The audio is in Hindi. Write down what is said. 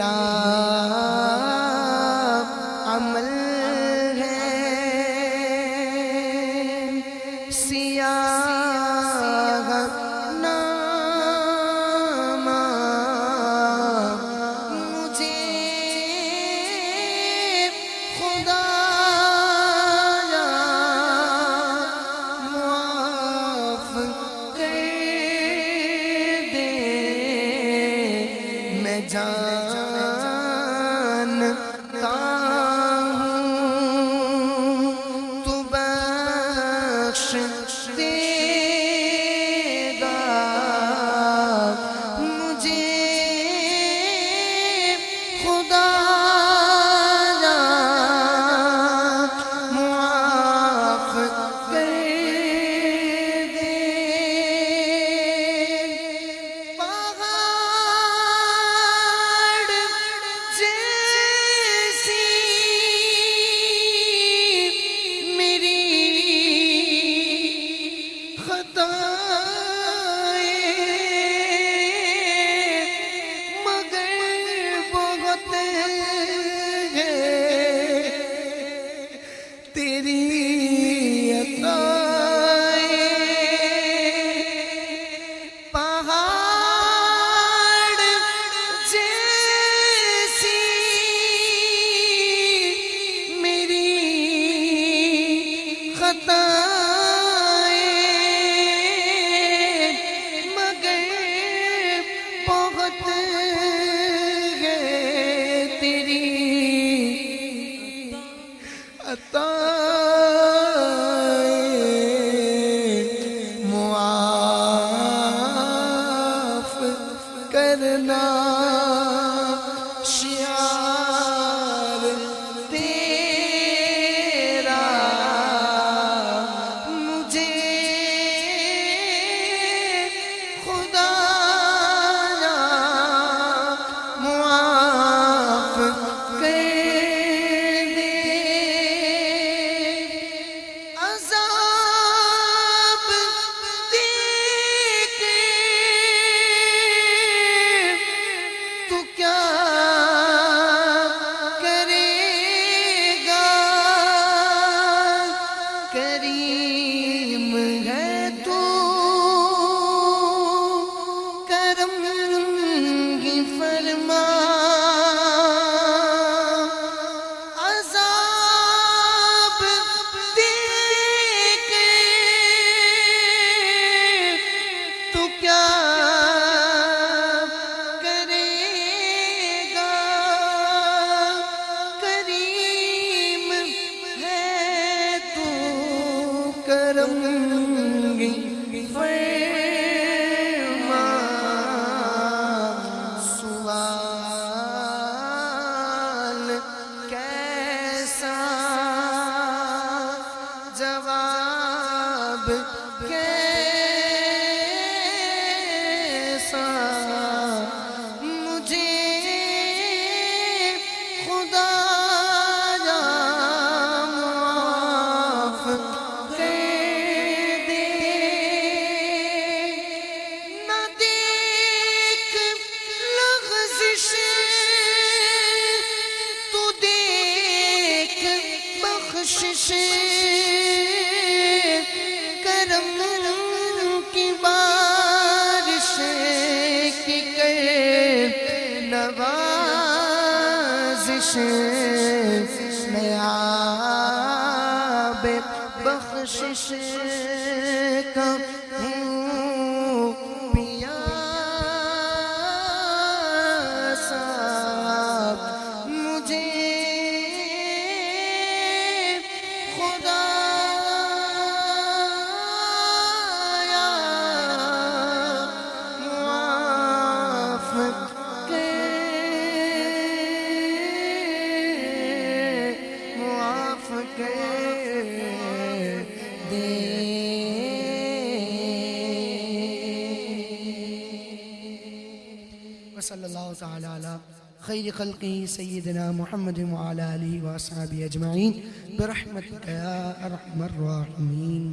मेरा अमल है सियाह नामा मुझे खुदाया माफ कर दे। मैं जानता हूँ तू बख्श देगा मुझे खुदाया माफ कर दे। पहाड़ जैसी मेरी खताएं मगर बहुत है तेरी अताएं। पहाड़ जैसी मेरी खताएं मगर बहुत है तेरी अताएं। मुआफ करना शियार तेरा मुझे खुदाया मुआफ कर दे। अज़ाब देके तू क्या करेगा। करीम है तू करम की फरमा। अज़ाब देके तू क्या करेगा। करीम है तू करम की फरमा। सवाल कैसा जवाब कैसा मुझे खुदाया माफ कर दे। न देख लग़ज़िश तू देख बख्शिश करम की बारिश की कर नवाज़िश। मैं आबे बख्शिश का हूँ पियासा मुझे खुदाया माफ कर माफ कर दे। वसल्लल्लाहु तआला अला खैर खल्क़ी सय्यिदना मुहम्मद व अला आलिहि व अस्हाबिहि अजमईन बिरहमतिका या अरहमर राहिमीन।